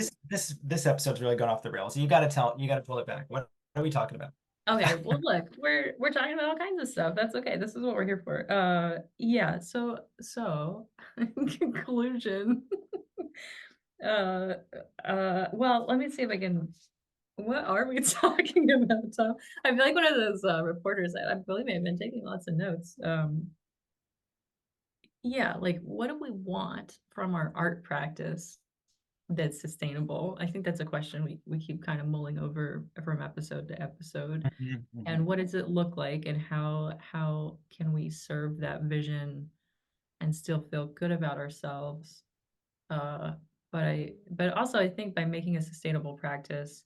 this episode's really gone off the rails. You got to pull it back. What are we talking about? Okay, well look, we're talking about all kinds of stuff. That's okay. This is what we're here for. Yeah, so in conclusion, uh well, let me see if I can what are we talking about, Tom? I feel like one of those reporters. I believe I've been taking lots of notes. Yeah, like what do we want from our art practice that's sustainable? I think that's a question we keep kind of mulling over from episode to episode. Mhm, mhm. And what does it look like and how can we serve that vision and still feel good about ourselves? Uh, but also I think by making a sustainable practice,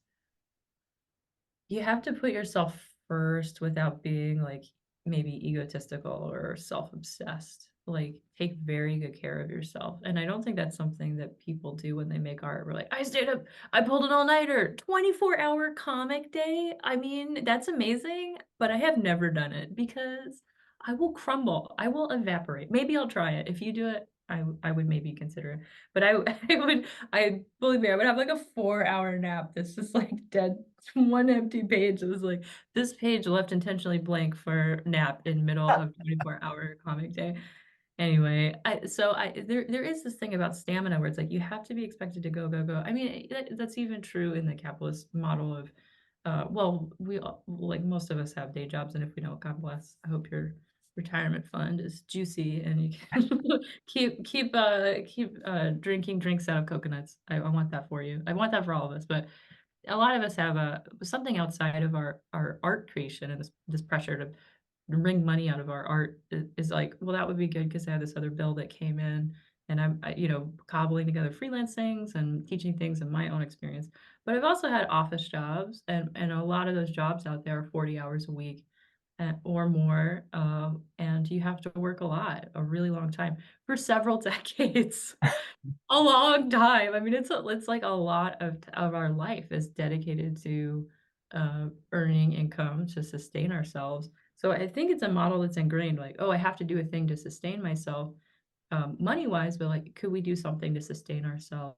you have to put yourself first without being like maybe egotistical or self-obsessed. Like take very good care of yourself. And I don't think that's something that people do when they make art. We're like, I stayed up, I pulled an all-nighter, 24-hour comic day. I mean, that's amazing, but I have never done it because I will crumble. I will evaporate. Maybe I'll try it. If you do it, I would maybe consider it. But I believe me, I would have like a 4-hour nap that's just like dead, one empty page. It was like this page left intentionally blank for nap in middle of 24-hour comic day. Anyway, there is this thing about stamina where it's like you have to be expected to go, go, go. I mean, that's even true in the capitalist model of, well, like most of us have day jobs, and if we don't, God bless. I hope your retirement fund is juicy and you can keep drinking drinks out of coconuts. I want that for you. I want that for all of us, but a lot of us have a something outside of our art creation and this pressure to wring money out of our art is like, well, that would be good because I have this other bill that came in and cobbling together freelance things and teaching things in my own experience. But I've also had office jobs and a lot of those jobs out there are 40 hours a week or more. And you have to work a lot, a really long time for several decades. A long time. I mean, it's like a lot of our life is dedicated to earning income to sustain ourselves. So I think it's a model that's ingrained, like, oh, I have to do a thing to sustain myself. money wise, but like, could we do something to sustain ourselves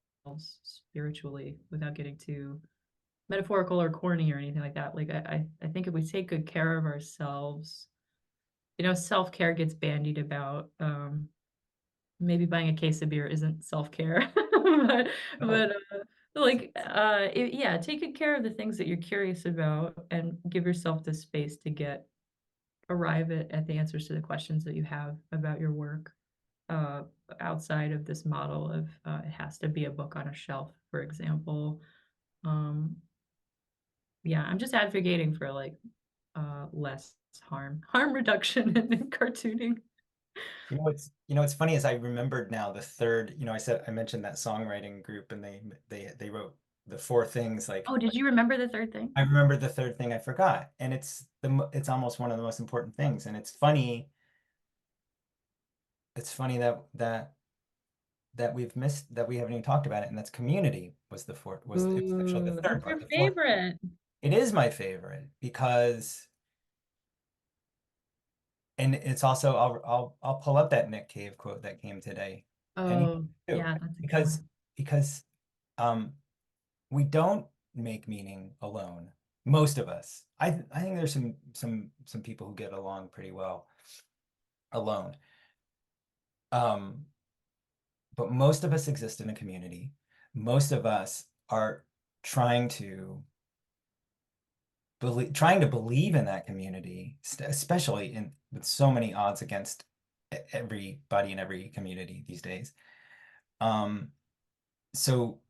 spiritually without getting too metaphorical or corny or anything like that? Like, I think if we take good care of ourselves, self-care gets bandied about. Maybe buying a case of beer isn't self-care, but Oh, but yeah, take good care of the things that you're curious about and give yourself the space to arrive at the answers to the questions that you have about your work, uh, outside of this model of it has to be a book on a shelf, for example. Um, yeah, I'm just advocating for like less harm reduction in cartooning. what's funny is I remembered now the third, I mentioned that songwriting group and they wrote the four things like Oh, did you remember the third thing? I remember the third thing I forgot, and it's almost one of the most important things. And it's funny that we've missed that we haven't even talked about it, and that's community was the fourth was it was actually the Ooh, third that's part. your The fourth, favorite. it is my favorite because, and it's also I'll pull up that Nick Cave quote that came today, and you Oh, too, yeah, that's a good because one. because um we don't make meaning alone. Most of us. I think there's some people who get along pretty well alone. Um, but most of us exist in a community. Most of us are trying to believe in that community, especially in with so many odds against everybody in every community these days. Um, so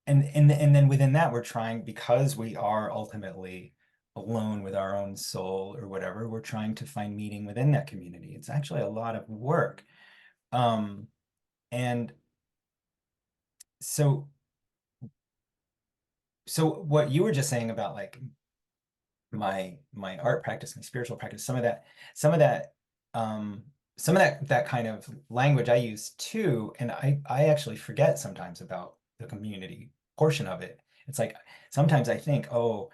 and then within that we're trying, because we are ultimately alone with our own soul or whatever, we're trying to find meaning within that community. It's actually a lot of work. Um, and so so what you were just saying about like my art practice, my spiritual practice, some of that um that kind of language I use too, and I actually forget sometimes about the community portion of it. It's like sometimes I think, oh,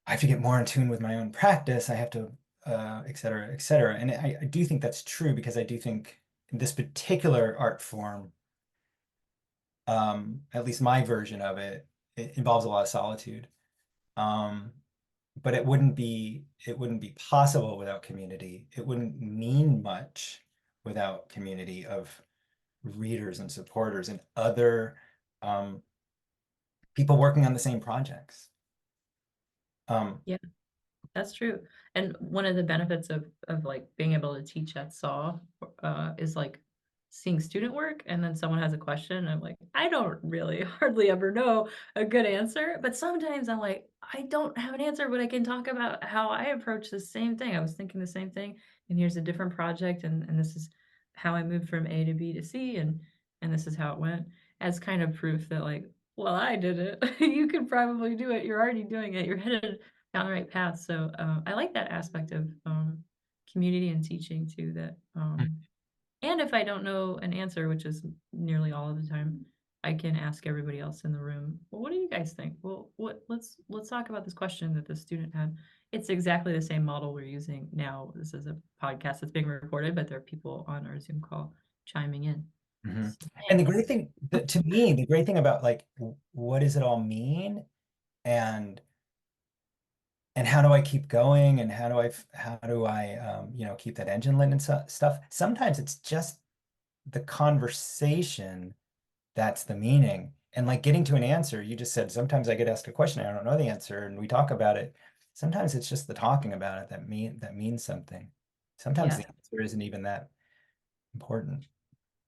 I have to get more in tune with my own practice. I have to, et cetera, et cetera. And I do think that's true, because I do think this particular art form, at least my version of it, it involves a lot of solitude. Um, but it wouldn't be possible without community. It wouldn't mean much without community of readers and supporters and other um, people working on the same projects. Um, Yeah. That's true. And one of the benefits of like being able to teach at SAW is like seeing student work and then someone has a question and I'm like, I don't really hardly ever know a good answer, but sometimes I'm like, I don't have an answer, but I can talk about how I approach the same thing. I was thinking the same thing, and here's a different project, and this is how I moved from A to B to C, and this is how it went, as kind of proof that like, well, I did it. You could probably do it. You're already doing it. You're headed down the right path. So I like that aspect of community and teaching too. And if I don't know an answer, which is nearly all of the time, I can ask everybody else in the room. Well, what do you guys think? Well, let's talk about this question that the student had. It's exactly the same model we're using now. This is a podcast that's being recorded, but there are people on our Zoom call chiming in. mhm. So, And the thanks. great thing, to me, the great thing about like, what does it all mean? And how do I keep going? And how do I keep that engine lit and stuff? Sometimes it's just the conversation that's the meaning. And like getting to an answer, you just said, sometimes I get asked a question, I don't know the answer, and we talk about it. Sometimes it's just the talking about it that means something. Sometimes Yeah. the answer isn't even that important. It's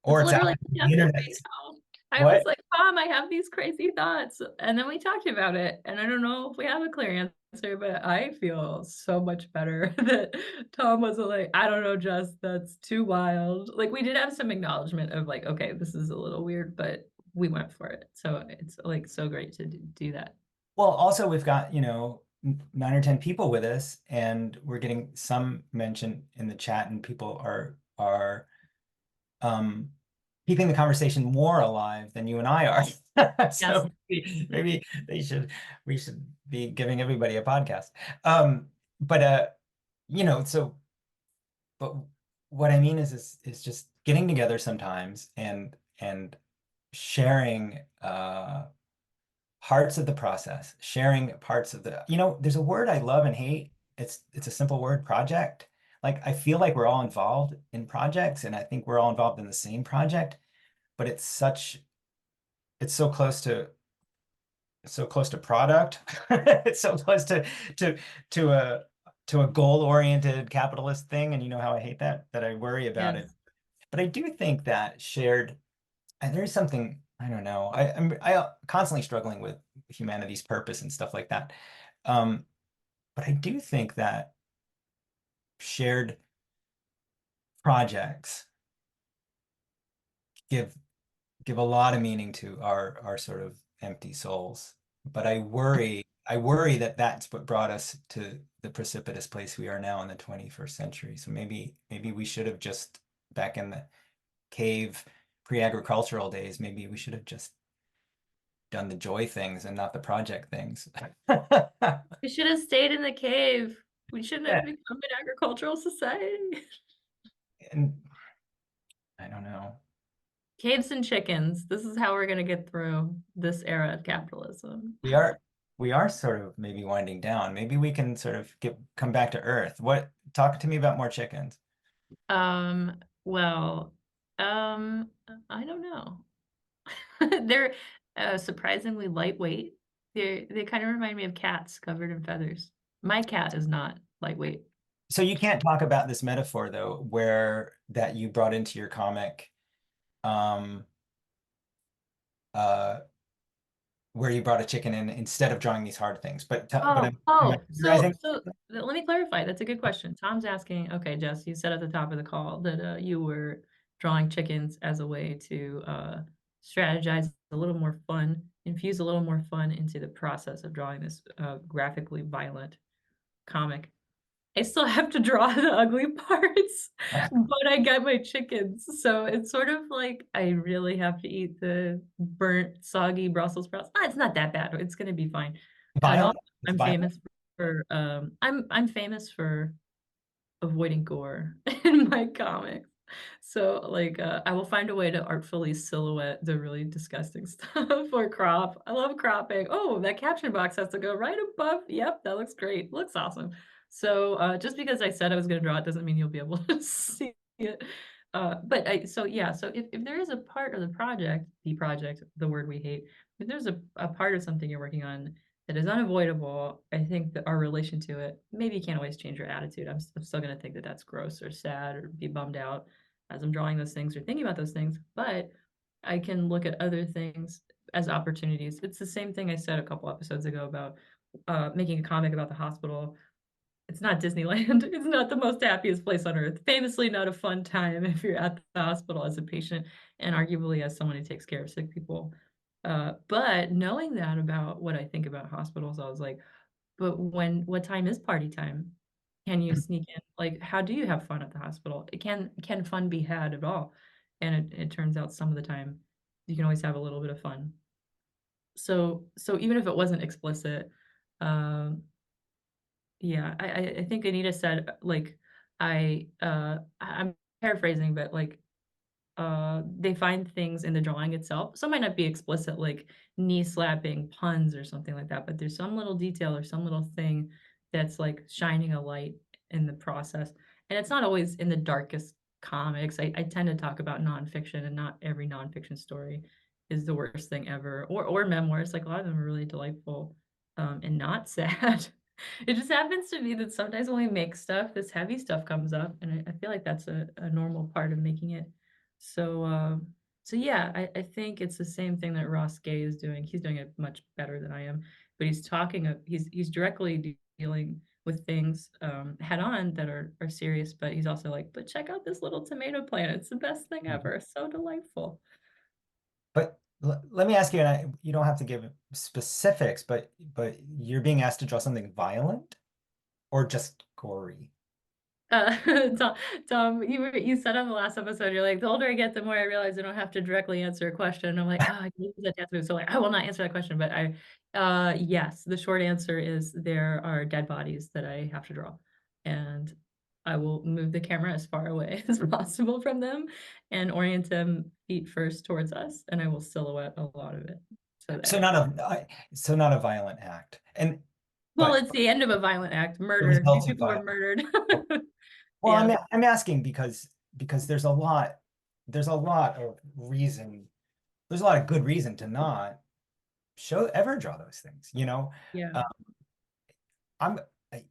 Or it's out literally there on the internet. yesterday now. I was What? like, "Mom, I have these crazy thoughts." And then we talked about it, and I don't know if we have a clear answer, but I feel so much better that Tom wasn't like, "I don't know, Jess, that's too wild." Like, we did have some acknowledgement of like, "Okay, this is a little weird," but we went for it. So it's like so great to do that. Well, also we've got, 9 or 10 people with us, and we're getting some mention in the chat, and people are um keeping the conversation more alive than you and I are. Yes. So maybe we should be giving everybody a podcast. But so but what I mean is just getting together sometimes and sharing parts of the process, sharing parts of the, there's a word I love and hate. It's a simple word, project. Like I feel like we're all involved in projects and I think we're all involved in the same project, but it's so close to product. It's so close to to a to a goal-oriented capitalist thing. And you know how I hate that I worry about it. Yes. But I do think that shared, and there's something, I don't know. I constantly struggling with humanity's purpose and stuff like that. Um, but I do think that shared projects give give a lot of meaning to our sort of empty souls. But I worry that that's what brought us to the precipitous place we are now in the 21st century. So maybe we should have just back in the cave pre-agricultural days, maybe we should have just done the joy things and not the project things. We should have stayed in the cave. We shouldn't Yeah. have become an agricultural society. And I don't know. Caves and chickens. This is how we're going to get through this era of capitalism. We are we are sort of maybe winding down. Maybe we can sort of come back to Earth. Talk to me about more chickens. Well, um, I don't know. They're surprisingly lightweight. They kind of remind me of cats covered in feathers. My cat is not lightweight. So you can't talk about this metaphor though, where that you brought into your comic, um, uh, where you brought a chicken in instead of drawing these hard things. But Oh, am I oh, so theorizing? so let me clarify. That's a good question. Tom's asking, okay, Jess, you said at the top of the call that you were drawing chickens as a way to strategize a little more fun, infuse a little more fun into the process of drawing this graphically violent comic. I still have to draw the ugly parts, but I get my chickens. So it's sort of like I really have to eat the burnt, soggy Brussels sprouts. Ah, it's not that bad. It's gonna be fine. And Violent? also, It's I'm violent. famous for I'm famous for avoiding gore in my comics. So like I will find a way to artfully silhouette the really disgusting stuff or crop. I love cropping. Oh, that caption box has to go right above. Yep, that looks great. Looks awesome. So just because I said I was going to draw it doesn't mean you'll be able to see it. But I so yeah, so if there is a part of the project, the word we hate, if there's a part of something you're working on that is unavoidable, I think that our relation to it, maybe you can't always change your attitude. I'm still going to think that that's gross or sad or be bummed out as I'm drawing those things or thinking about those things, but I can look at other things as opportunities. It's the same thing I said a couple episodes ago about making a comic about the hospital. It's not Disneyland. It's not the most happiest place on earth. Famously, not a fun time if you're at the hospital as a patient and arguably as someone who takes care of sick people. But knowing that about what I think about hospitals, I was like, but what time is party time? Can you sneak in? Like, how do you have fun at the hospital? Can fun be had at all? And it turns out some of the time you can always have a little bit of fun. So even if it wasn't explicit, um, yeah, I think Anita said like I'm paraphrasing, but like they find things in the drawing itself. Some might not be explicit, like knee slapping puns or something like that, but there's some little detail or some little thing that's like shining a light in the process. And it's not always in the darkest comics. I tend to talk about nonfiction, and not every nonfiction story is the worst thing ever. Or memoirs, like a lot of them are really delightful and not sad. It just happens to be that sometimes when we make stuff, this heavy stuff comes up, and I feel like that's a normal part of making it. So, so yeah, I think it's the same thing that Ross Gay is doing. He's doing it much better than I am, but he's directly dealing with things head on that are serious. But he's also like, but check out this little tomato plant. It's the best thing ever. So delightful. But let me ask you, and you don't have to give specifics, but you're being asked to draw something violent or just gory. Uh, Tom, you said on the last episode, you're like, the older I get, the more I realize I don't have to directly answer a question. And I'm like, oh, I can use that answer. So like, I will not answer that question. But yes, the short answer is there are dead bodies that I have to draw, and I will move the camera as far away as possible from them and orient them feet first towards us, and I will silhouette a lot of it. So So that, not a violent act. And well, but it's the end of a violent act, the murder. These results of people were violence. murdered. Well, Yeah, I'm asking because there's a lot of reason, there's a lot of good reason to not ever draw those things, you know? yeah, Uh, I'm I,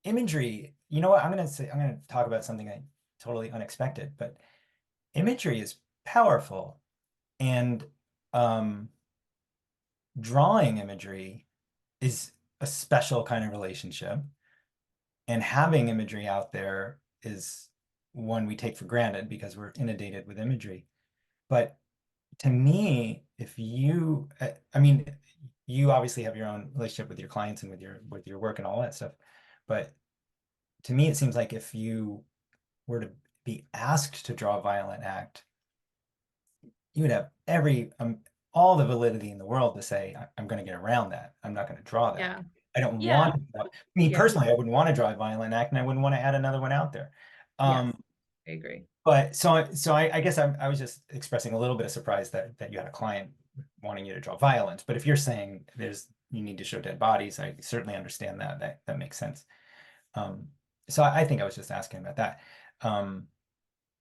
imagery, you know what? I'm gonna talk about something I totally unexpected, but imagery is powerful, and um drawing imagery is a special kind of relationship, and having imagery out there is one we take for granted because we're inundated with imagery. But to me, if you, I mean, you obviously have your own relationship with your clients and with your work and all that stuff. But to me, it seems like if you were to be asked to draw a violent act, you would have all the validity in the world to say, I'm going to get around that. I'm not going to draw that. yeah, I don't yeah, want to. Me yeah. personally, I wouldn't want to draw a violent act, and I wouldn't want to add another one out there. Yes, Um, I agree. but I guess I was just expressing a little bit of surprise that you had a client wanting you to draw violence. But if you're saying you need to show dead bodies, I certainly understand that. That makes sense. Um, so I think I was just asking about that. Um,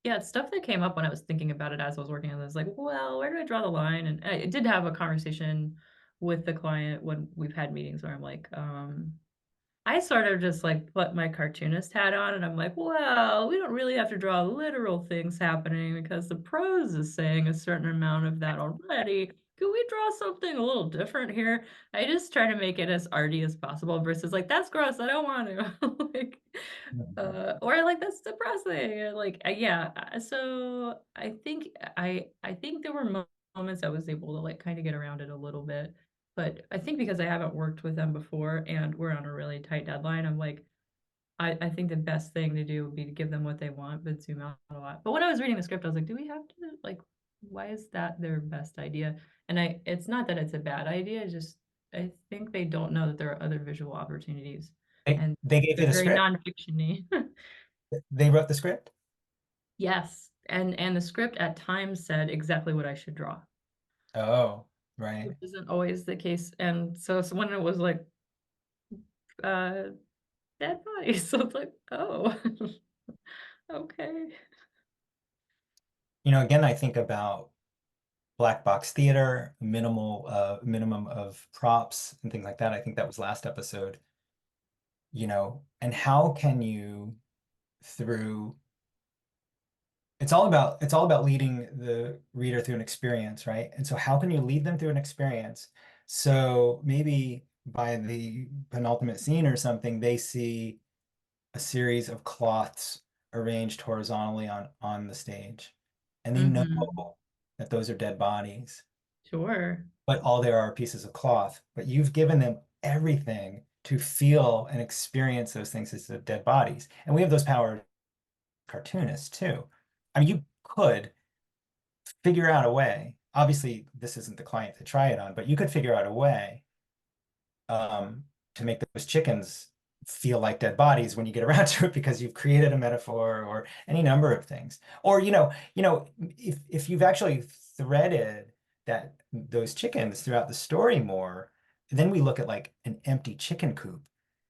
Yeah, it's stuff that came up when I was thinking about it as I was working on this. Like, well, where do I draw the line? And I did have a conversation with the client when we've had meetings where I'm like, I sort of just like put my cartoonist hat on and I'm like, well, we don't really have to draw literal things happening because the prose is saying a certain amount of that already. Could we draw something a little different here? I just try to make it as arty as possible versus like, that's gross, I don't want to. Like, or like that's depressing. Like, yeah. So I think there were moments I was able to like kind of get around it a little bit. But I think because I haven't worked with them before and we're on a really tight deadline, I'm like, I think the best thing to do would be to give them what they want, but zoom out a lot. But when I was reading the script, I was like, do we have to like, why is that their best idea? And it's not that it's a bad idea, it's just I think they don't know that there are other visual opportunities. And they gave you they're the very script. non-fiction-y. They wrote the script. Yes. And the script at times said exactly what I should draw, Oh, right. which isn't always the case. And so when it was like, uh dead bodies. So it's like, oh, okay. Again, I think about black box theater, minimum of props and things like that. I think that was last episode, and how can you through it's all about leading the reader through an experience, right? And so how can you lead them through an experience? So maybe by the penultimate scene or something, they see a series of cloths arranged horizontally on the stage. And they know Hmm. that those are dead bodies, Sure. but all there are pieces of cloth. But you've given them everything to feel and experience those things as the dead bodies. And we have those powers as cartoonists too. I mean, you could figure out a way. Obviously, this isn't the client to try it on, but you could figure out a way to make those chickens feel like dead bodies when you get around to it because you've created a metaphor or any number of things. Or, if you've actually threaded those chickens throughout the story more, then we look at like an empty chicken coop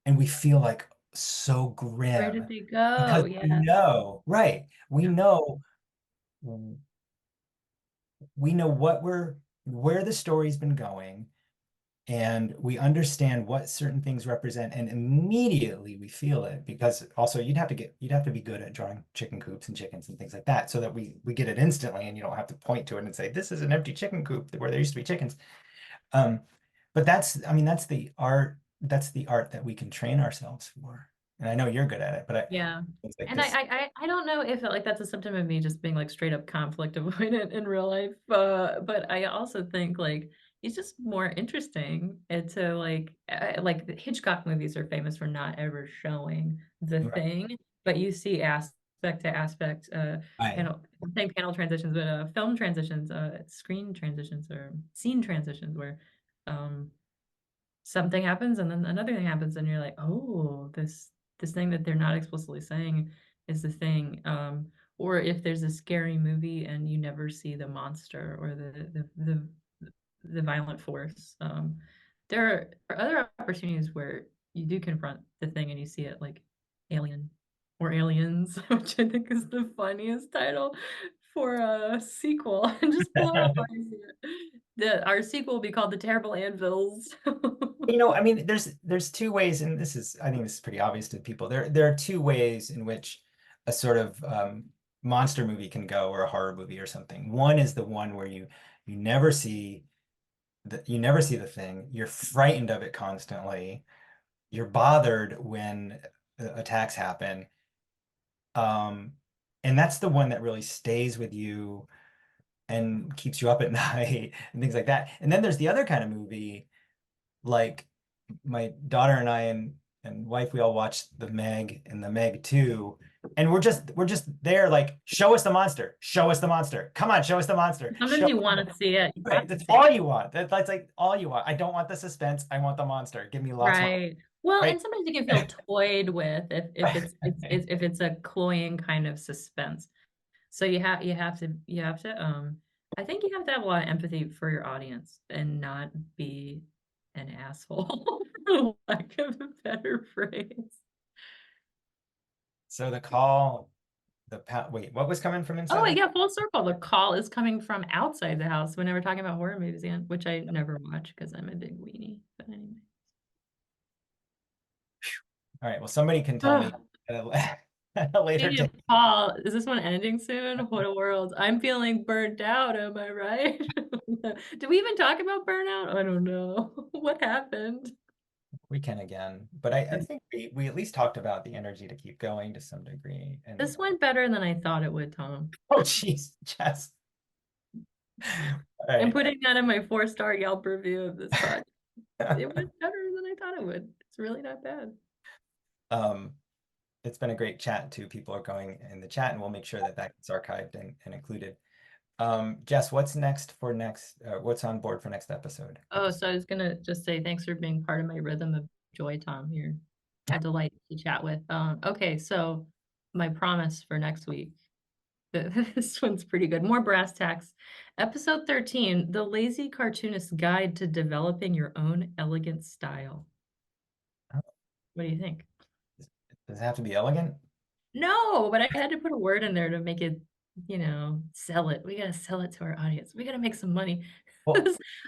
and we feel like so Where grim did they go? because Yes. right, Yeah. we know where the story's been going, and we understand what certain things represent, and immediately we feel it because also you'd have to be good at drawing chicken coops and chickens and things like that so that we get it instantly, and you don't have to point to it and say this is an empty chicken coop where there used to be chickens. um but that's the art that we can train ourselves for, and I know you're good at it, but Yeah. it's like And I, this. I I don't know if like that's a symptom of me just being like straight up conflict avoidant in real life. But I also think like it's just more interesting to like the Hitchcock movies are famous for not ever showing the Right. thing, but you see aspect to aspect, Right. panel same panel transitions, but film transitions, screen transitions or scene transitions where something happens and then another thing happens and you're like, oh, this thing that they're not explicitly saying is the thing. Or if there's a scary movie and you never see the monster or the violent force. There are other opportunities where you do confront the thing and you see it, like Alien or Aliens, which I think is the funniest title for a sequel. And just pull it up while you see it. Our sequel will be called The Terrible Anvils. I mean, there's two ways, and I think this is pretty obvious to people. There are two ways in which a sort of monster movie can go, or a horror movie or something. One is the one where you never see the thing. You're frightened of it constantly. You're bothered when attacks happen. And that's the one that really stays with you and keeps you up at night and things like that. And then there's the other kind of movie, like my daughter and I and wife, we all watched The Meg and The Meg 2. And we're just there, like, show us the monster. Show us the monster. Come on, show us the monster. Sometimes you want to see it. Right. That's all you want. That's like all you want. I don't want the suspense. I want the monster. Give me lots more. Right. Well, Right. and sometimes you can feel toyed with if it's a cloying kind of suspense. So you have to I think you have to have a lot of empathy for your audience and not be an asshole, for lack of a better phrase. So the call, wait, what was coming from Oh, inside? yeah, full circle. The call is coming from outside the house when we're talking about horror movies again, which I never watch because I'm a big weenie. But anyway. All right. Well, somebody can tell me Oh, at a later speaking of date. Paul, is this one ending soon? What a world. I'm feeling burnt out, am I right? Did we even talk about burnout? I don't know. What happened? We can again, but I think we at least talked about the energy to keep going to some degree. And This went better than I thought it would, Tom. oh, geez, Jess. All I'm right. putting that in my 4-star Yelp review of this podcast. It went better than I thought it would. It's really not bad. Um, it's been a great chat too. People are going in the chat, and we'll make sure that gets archived and included. Jess, what's what's on board for next episode? Oh, so I was gonna just say thanks for being part of my rhythm of joy, Tom. You're a delight to chat with. Okay, so my promise for next week. This one's pretty good. More brass tacks. Episode 13, The Lazy Cartoonist's Guide to Developing Your Own Elegant Style. What do you think? Does it have to be elegant? No, but I had to put a word in there to make it, sell it. We gotta sell it to our audience. We gotta make some money. Well,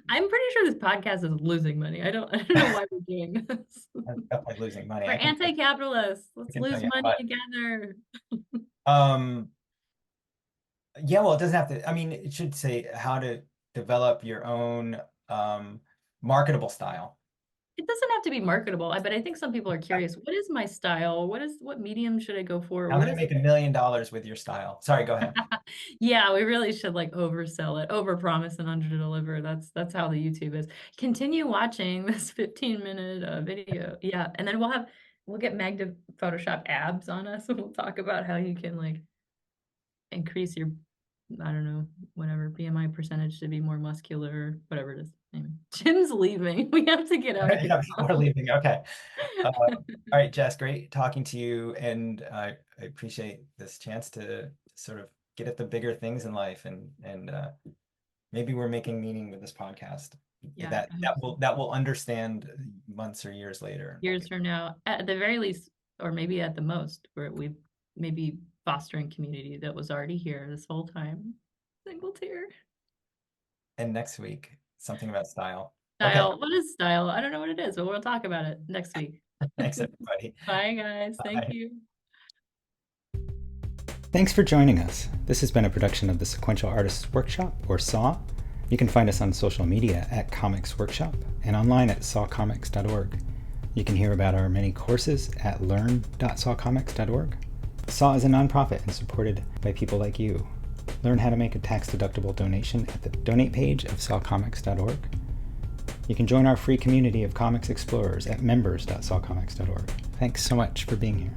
I'm pretty sure this podcast is losing money. I don't know why we're doing this. I'm definitely losing money. We're anti-capitalist. I Let's can tell lose you money what. together. Um, yeah, well, it doesn't have to. I mean, it should say how to develop your own marketable style. It doesn't have to be marketable, but I think some people are curious. What is my style? What medium should I go for? How What to is make $1 million with your style. Sorry, go ahead. Yeah, we really should like oversell it, overpromise and underdeliver. That's how the YouTube is. Continue watching this 15-minute video. Yeah, and then we'll get Meg to Photoshop abs on us, and we'll talk about how you can like increase your, I don't know, whatever BMI percentage to be more muscular, whatever it is. Anyway, Jim's leaving. We have to get out of Yeah, here. we're leaving. Okay. All right, Jess, great talking to you. And I appreciate this chance to sort of get at the bigger things in life, and maybe we're making meaning with this podcast Yeah, that will understand months or years later. years from now, at the very least, or maybe at the most, where we maybe fostering community that was already here this whole time. Single tear. And next week, something about style. Okay. Style. What is style? I don't know what it is, but we'll talk about it next week. Thanks, everybody. Bye, guys. Thank Bye. you. Thanks for joining us. This has been a production of the Sequential Artists Workshop, or SAW. You can find us on social media at Comics Workshop and online at sawcomics.org. You can hear about our many courses at learn.sawcomics.org. SAW is a nonprofit and supported by people like you. Learn how to make a tax-deductible donation at the donate page of sawcomics.org. You can join our free community of comics explorers at members.sawcomics.org. Thanks so much for being here.